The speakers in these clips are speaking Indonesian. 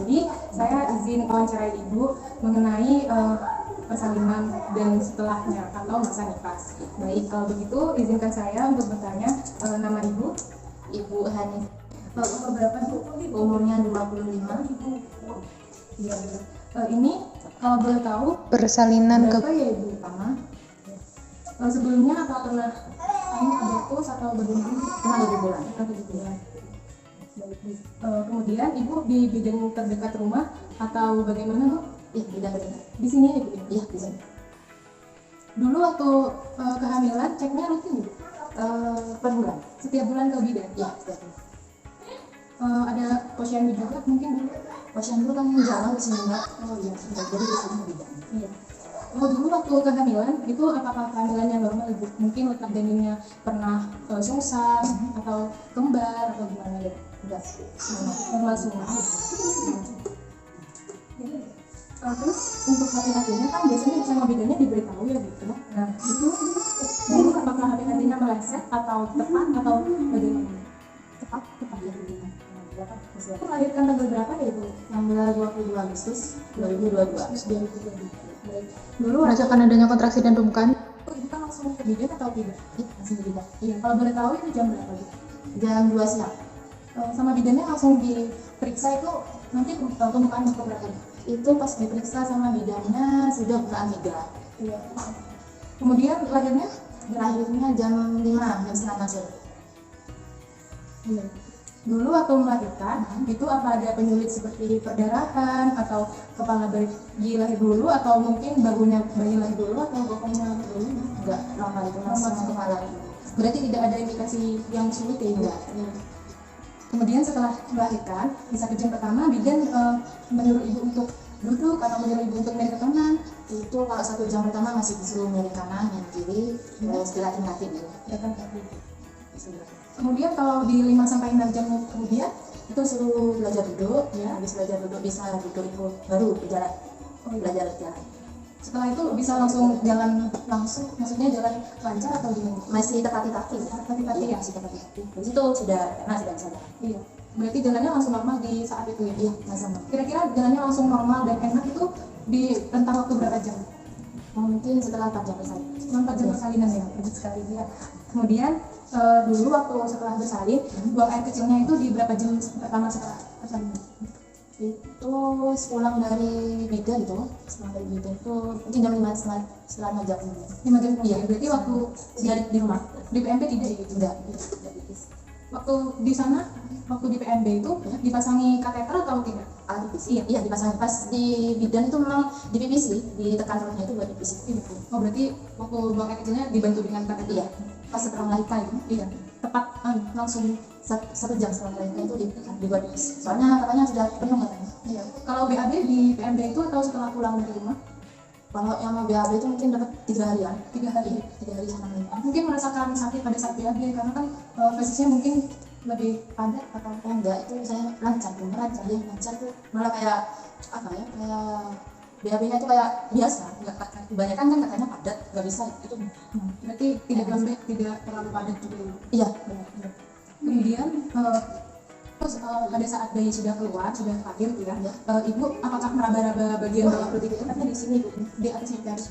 Jadi saya izin wawancarai Ibu mengenai persalinan dan setelahnya atau masa nifas. Baik, kalau begitu izinkan saya untuk bertanya nama Ibu. Ibu Hanif, Umur berapa Bu? umurnya 25. Iya. Ini kalau boleh tahu Persalinan berapa ya Ibu pertama? Sebelumnya apa pernah abortus atau bagaimana? Pernah 7 bulan. Atau 7 bulan. Baik, Bu. Kemudian Ibu di bidan terdekat rumah atau bagaimana Bu? Iya, tidak benar. Di sini ya Ibu? Iya, di sini. Dulu waktu kehamilan ceknya rutin Bu? Per bulan. Setiap bulan ke bidan? Iya, setiap bulan. Ada posyandu juga mungkin dulu? Posyandu kan jarang di sini Mbak. Oh iya. Jadi di sini tidak. Iya. Oh, dulu waktu kehamilan itu apakah kehamilannya normal Ibu? Mungkin letak janinnya pernah sungsang atau kembar atau gimana ya? Enggak. Normal semua. Terus untuk hati-hatinya kan biasanya sama bidannya diberitahu ya gitu. Nah itu dulu apakah hati-hatinya meleset atau tepat atau bagaimana? Tepat ya. Itu melahirkan tanggal berapa ya Ibu? Tanggal 22 Agustus 2022. Baik. Dulu merasakan adanya kontraksi dan rungkan. Ibu kan langsung ke bidan atau tidak? Iya, langsung ke bidan. Iya. Kalau boleh tahu itu jam berapa Bu? Jam 2 siang. Sama bidannya langsung diperiksa itu nanti pembukaan berapa? Itu pas diperiksa sama bidannya sudah bukaan 3. Iya. Kemudian lahirnya? Lahirnya jam 5, jam setengah sore. Iya. Dulu waktu melahirkan itu apa ada penyulit seperti perdarahan atau kepala bayi lahir dulu atau mungkin bahunya bayi lahir dulu atau bokongnya lahir dulu? Enggak, normal itu Normal langsung kepala. Berarti tidak ada indikasi yang sulit ya Ibu? Enggak. Kemudian setelah melahirkan di 1 jam pertama bidan menyuruh Ibu untuk duduk atau menyuruh Ibu untuk miring ke kanan? Itu kalau 1 jam pertama masih disuruh miring kanan, yang kiri, terus dilatih-latih dulu. Ya kan tadi. Kemudian kalau di 5-6 jam kemudian Itu suruh belajar duduk, ya. Habis belajar duduk bisa duduk itu baru berjalan. Belajar jalan. setelah itu bisa langsung jalan langsung, maksudnya jalan lancar atau gimana? Masih tepati-tati. Tepati-tati ya? Masih tepati-tati. Habis itu sudah enak, sudah bisa jalan. Iya. Berarti jalannya langsung normal di saat itu ya? Iya, langsung. Kira-kira jalannya langsung normal dan enak itu di rentang waktu berapa jam? Mungkin setelah 4 jam bersalin. 4 jam persalinan ya, lanjut sekali ya. Kemudian dulu waktu setelah bersalin, buang air kecilnya itu di berapa jam pertama setelah persalinan? Itu pulang dari bidan itu mungkin jam 5 setelah 5 jam. 5 jam kemudian. Berarti waktu di rumah. di PMB tidak ya? Tidak. Waktu di sana, waktu di PMB itu dipasangi kateter atau tidak? Iya, dipasang pas di bidan itu memang di PPC, ditekan perutnya itu buat PPC. Oh berarti waktu buang air kecilnya dibantu dengan kateter? Iya, pas setelah melahirkan itu. Iya. Tepat langsung. 1 jam setelah melahirkan itu dibuat PPC. Soalnya katanya sudah penuh katanya. Iya. Kalau BAB di PMB itu atau setelah pulang dari rumah? Kalau yang mau BAB itu mungkin dapat 3 harian. 3 hari. 3 hari sama melahirkan. Mungkin merasakan sakit pada saat BAB karena kan fesisnya mungkin lebih padat atau Oh enggak, itu saya lancar tuh malah kayak apa ya, kayak BAB-nya itu kayak biasa, nggak kebanyakan kan katanya padat, nggak bisa itu. berarti tidak lembek, tidak terlalu padat juga. Iya. Benar. Kemudian terus pada saat bayi sudah keluar, sudah lahir gitu ya, Ibu apakah meraba-raba bagian bawah perut itu? Karena di sini Bu, di atasnya dari.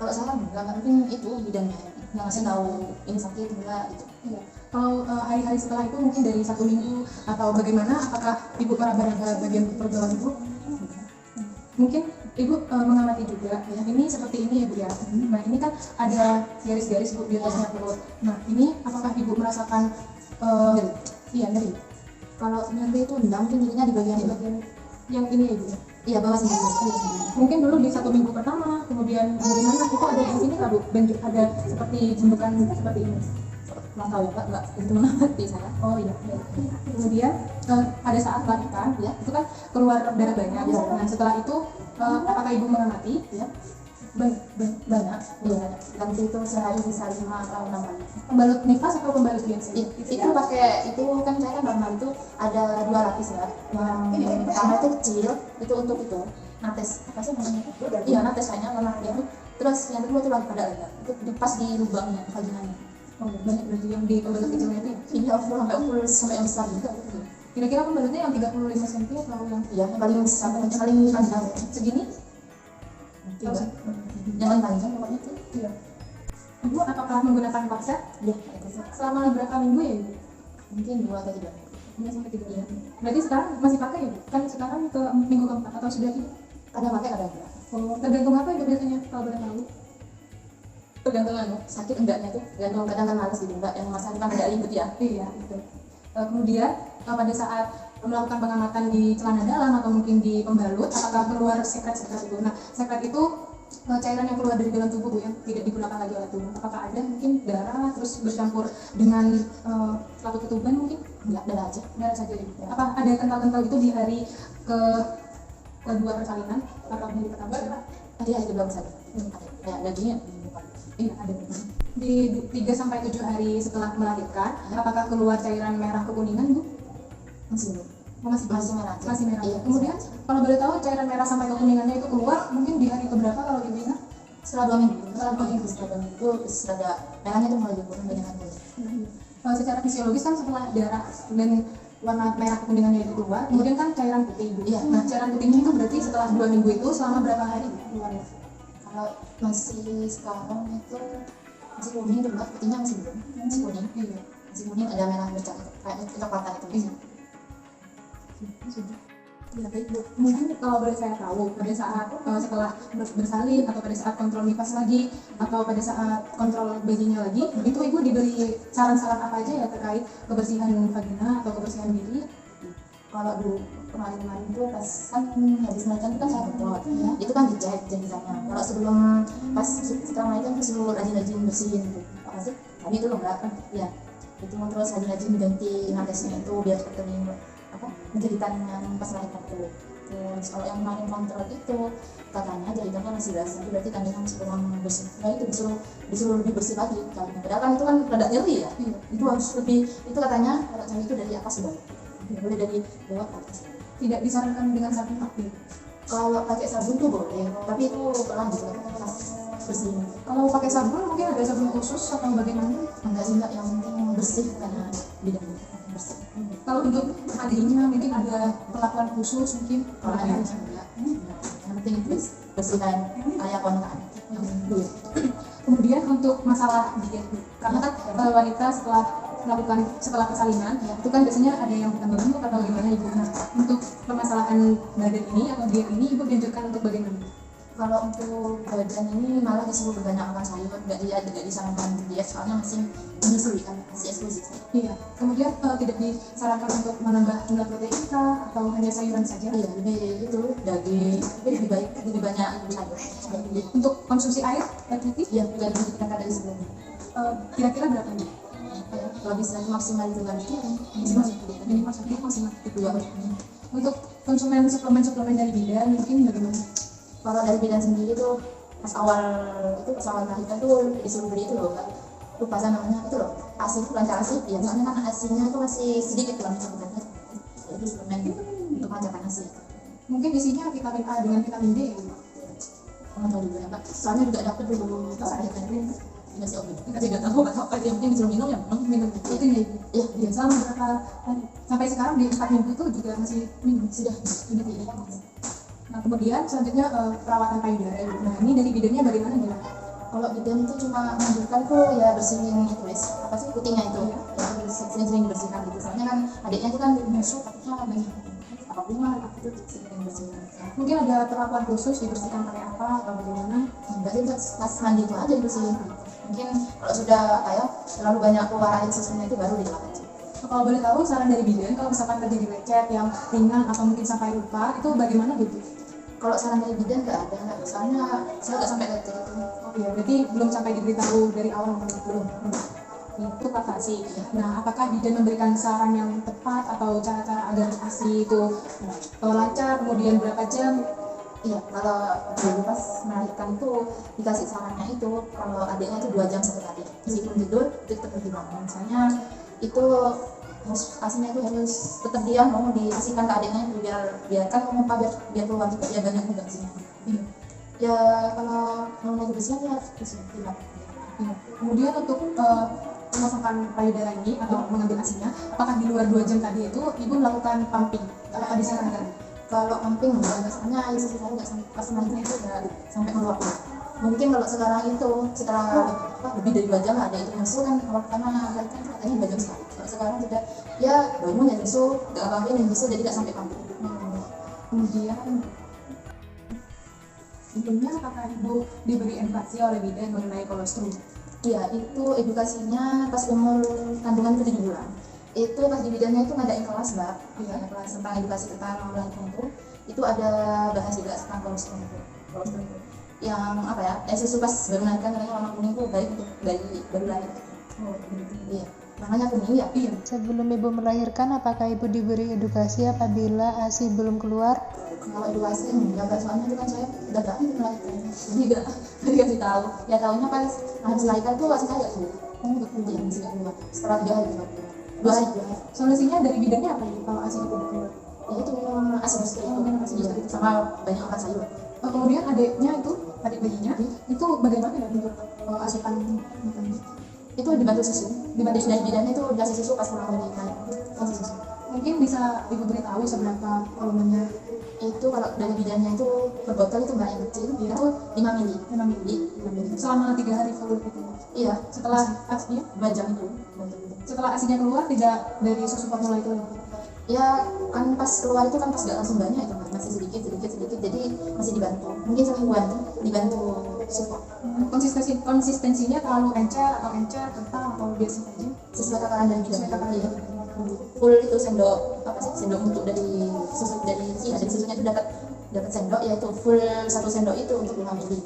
Kalau saya nggak mungkin itu bidannya nggak ngasih tahu ini sakit enggak gitu. Iya. Kalau hari-hari setelah itu mungkin dari 1 minggu atau bagaimana, apakah Ibu meraba-raba bagian perut bawah Ibu? Mungkin Ibu mengamati juga ya, ini seperti ini ya Bu ya. Nah ini kan ada garis-garis Bu di atasnya perut. Nah ini apakah Ibu merasakan Nyeri. iya nyeri? Kalau nyeri itu enggak, mungkin nyerinya di bagian Di bagian yang ini ya Bu ya? iya bawah sini. Mungkin dulu di 1 minggu pertama, kemudian bagaimana itu ada di sini nggak Bu? Bentuk ada seperti bentukan seperti ini? Nggak tahu ya Pak, nggak itu mengerti saya. Oh iya. Kemudian pada saat melahirkan ya itu kan keluar darah banyak. Nah setelah itu apakah Ibu mengamati ya? Banyak. Iya, nanti itu sehari bisa 5 atau 6 kali. Pembalut nifas atau pembalut biasa? Itu pakai itu kan saya kan normal itu ada 2 lapis ya. Yang pertama itu kecil, itu untuk itu nates apa sih namanya? Iya nates kayaknya warna itu. Terus yang kedua itu lagi pada aja. Itu pas di lubangnya vaginanya. Oh banyak berarti yang di pembalut kecilnya itu. Ini full sampai yang besar juga. Kira-kira pembalutnya yang 35 cm atau yang Iya, yang paling panjang segini? juga. Yang paling panjang pokoknya itu. Iya. Ibu apakah menggunakan korset? Iya, itu sih. Selama berapa minggu ya Ibu? Mungkin 2 atau 3. 2 sampai 3 bulan. Berarti sekarang masih pakai ya Bu? Kan sekarang ke minggu keempat atau sudah tidak? Kadang pakai kadang enggak. Oh, tergantung apa Ibu biasanya kalau boleh tahu? Tergantung anu. Sakit enggaknya tuh, tergantung kadang kan males gitu enggak, yang masa kan agak ribet ya. Iya, itu. Kemudian pada saat melakukan pengamatan di celana dalam atau mungkin di pembalut, apakah keluar sekret-sekret itu? Nah, sekret itu cairan yang keluar dari dalam tubuh Bu, yang tidak digunakan lagi oleh tubuh. Apakah ada mungkin darah terus bercampur dengan laku ketuban mungkin? Enggak, darah aja. Darah saja Ibu. Apa ada kental-kental itu di hari kedua persalinan atau hari pertama? Tadi ada belum saja. Kayak dagingnya. Iya, ada. Di 3 sampai 7 hari setelah melahirkan, apakah keluar cairan merah kekuningan Bu? Masih belum. Oh, masih merah aja. Masih merah. Iya, Kemudian kalau boleh tahu cairan merah sampai kekuningannya itu keluar mungkin di hari keberapa kalau Ibu ingat? setelah 2 minggu. Setelah 2 minggu itu ada merahnya tuh mulai berkurang banyak kan. Secara fisiologis kan setelah darah dan warna merah kekuningannya itu keluar, kemudian kan cairan putih Ibu. Iya. Nah, cairan putihnya itu berarti setelah 2 minggu itu selama berapa hari keluarnya? Kalau masih sekarang itu masih kuning tuh Mbak, putihnya masih belum. Masih kuning. Iya. Masih kuning ada merah bercampur kayak kecoklatan itu. Iya. Ya, baik Bu. Mungkin kalau boleh saya tahu pada saat setelah bersalin atau pada saat kontrol nifas lagi atau pada saat kontrol bayinya lagi, itu Ibu diberi saran-saran apa aja ya terkait kebersihan vagina atau kebersihan diri? Kalau dulu kemarin-kemarin tuh pas kan habis melahirkan itu kan saya kontrol ya. Itu kan dicek jenjangnya. Kalau sebelum pas setelah melahirkan itu suruh rajin-rajin bersihin gitu. Apa sih? Tadi itu loh enggak kan? Ya. Itu terus rajin-rajin ganti natesnya itu biar kering apa jahitan yang pas melahirkan itu. Terus kalau yang kemarin kontrol itu katanya jahitannya masih basah, itu berarti tandanya masih kurang bersih. Nah itu disuruh lebih bersih lagi. Padahal kan itu kan rada nyeri ya. Itu harus lebih, itu katanya kalau cari itu dari atas bawah. Boleh dari bawah ke atas. Tidak disarankan dengan sabun aktif. Kalau pakai sabun tuh boleh, tapi itu pernah juga pas bersihin. Kalau pakai sabun mungkin ada sabun khusus atau bagaimana? Enggak sih Mbak, yang penting bersih karena bidang bersih. Kalau untuk adiknya mungkin ada perlakuan khusus mungkin. Kalau ada enggak, yang penting itu bersihkan kayak kontak. Iya. Kemudian untuk masalah diet, karena kan wanita setelah persalinan itu kan biasanya ada yang bertambah gemuk atau gimana Ibu. Nah, untuk permasalahan badan ini atau diet ini Ibu dianjurkan untuk bagaimana? Kalau untuk badan ini malah disuruh banyak makan sayur, nggak disarankan diet soalnya masih menyusui kan, masih eksklusif. Iya. Kemudian tidak disarankan untuk menambah jumlah protein kah atau hanya sayuran saja? Iya, lebih itu daging, tapi lebih baik lebih banyak sayur. Untuk konsumsi air putih Iya, juga lebih kita dari sebelumnya. kira-kira berapa nih? Kalau bisa maksimal itu kan Maksimal. kedua. Untuk konsumen suplemen dari bidan mungkin bagaimana? Kalau dari bidan sendiri tuh pas awal melahirkan tuh disuruh beli itu loh kan, lupa saya namanya itu loh, ASI itu lancar ASI ya, soalnya kan ASI-nya itu masih sedikit kan sebenarnya, itu suplemen untuk melancarkan ASI. Mungkin isinya vitamin A dengan vitamin D ya? Nggak tahu juga ya Pak, soalnya juga dapet dulu pas melahirkan itu masih oke, tapi nggak tahu apa yang penting disuruh minum ya minum Itu ya Ibu? iya Iya, selama berapa hari? Sampai sekarang di 4 minggu itu juga masih minum? sudah Tidak. Nah, kemudian selanjutnya perawatan payudara Ibu. Nah, ini dari bidannya bagaimana ya? kalau bidan itu cuma menunjukkan tuh ya bersihin itu wes apa sih putihnya itu ya sering-sering dibersihkan gitu, soalnya kan adiknya itu kan musuh takutnya banyak apa bunga itu sering bersihkan. Mungkin ada perlakuan khusus dibersihkan pakai apa atau bagaimana? Enggak sih, pas mandi itu aja dibersihin. Mungkin kalau sudah kayak terlalu banyak keluar air susunya itu baru dilap aja. Kalau boleh tahu saran dari bidan kalau misalkan terjadi lecet yang ringan atau mungkin sampai luka itu bagaimana gitu? Kalau saran dari bidan nggak ada, soalnya saya nggak sampai lecet itu. Oh iya, berarti belum sampai diberitahu dari awal belum. Itu Kak Asi. Nah, apakah bidan memberikan saran yang tepat atau cara-cara agar ASI itu lancar, kemudian berapa jam? Iya, kalau dulu pas melahirkan itu dikasih sarannya itu kalau adiknya itu 2 jam sekali. Meskipun tidur itu tetap dibangun. Misalnya itu harus asinya itu harus tetap diam, mau dikasihkan ke adiknya itu biar kan mau apa biar keluar juga ya banyak juga asinya. Iya. Ya kalau mau lagi bersihin ya harus bersihin. Iya. Kemudian untuk memasukkan payudara ini atau mengambil asinya, apakah di luar 2 jam tadi itu ibu melakukan pumping? Apakah disarankan? Kalau pumping enggak, soalnya air susu saya nggak sampai pas nanti itu nggak sampai meluap. Mungkin kalau sekarang itu setelah lebih dari 2 jam ada itu masuk kan, awal pertama melahirkan katanya 2 jam sekali. Kalau sekarang sudah ya bangun ya susu, nggak apa-apa yang susu jadi nggak sampai pumping. Kemudian sebelumnya apakah ibu diberi edukasi oleh bidan mengenai kolostrum? Iya, itu edukasinya pas umur kandungan itu 7 bulan. Itu pas di bidannya itu ngadain kelas mbak, ada kelas tentang edukasi tentang melahirkan itu ada bahas juga tentang kolostrum itu. Yang apa ya, susu pas baru melahirkan katanya warna kuning itu baik untuk bayi baru lahir. Iya, makanya kuning ya. Iya. Sebelum ibu melahirkan, apakah ibu diberi edukasi apabila ASI belum keluar? Kalau edukasi enggak, soalnya itu kan saya udah gak aktif melahirkan, jadi nggak dikasih tahu. Ya tahunya pas habis melahirkan tuh masih saya keluar. Iya, masih nggak keluar. Setelah 3 hari keluar. 2 hari. Solusinya dari bidannya apa ibu kalau asi itu tidak keluar? Ya itu minum asi booster itu sama banyak makan sayur. Kemudian adiknya itu, adik bayinya itu bagaimana ya untuk asupan makannya? Itu dibantu susu. Dibantu dari bidannya itu dikasih susu pas pulang dari kasih susu. Mungkin bisa ibu beritahu seberapa volumenya? Itu kalau dari bidannya itu per botol itu mbak yang kecil itu 5 mili. 5 mili. Selama 3 hari volume itu. Iya, Setelah asinya, 2 jam itu. setelah asinya keluar tidak dari susu formula itu. Ya kan pas keluar itu kan pas gak langsung banyak itu Mbak. Masih sedikit jadi masih dibantu, mungkin semingguan dibantu support. Konsistensinya terlalu encer atau kental atau biasa saja? Sesuai takaran dari bidan. Sesuai takaran. Iya. Full itu sendok apa sih, sendok untuk dari susu dari susunya itu dapat sendok, yaitu full 1 sendok itu untuk 5 mili.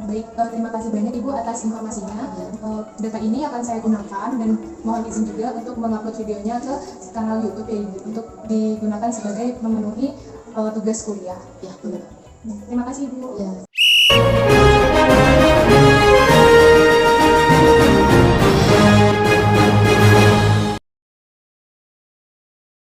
Baik, terima kasih banyak Ibu atas informasinya. Data ini akan saya gunakan dan mohon izin juga untuk mengupload videonya ke kanal YouTube ya Ibu, untuk digunakan sebagai memenuhi tugas kuliah. Ya, benar. Terima kasih Ibu. Ya.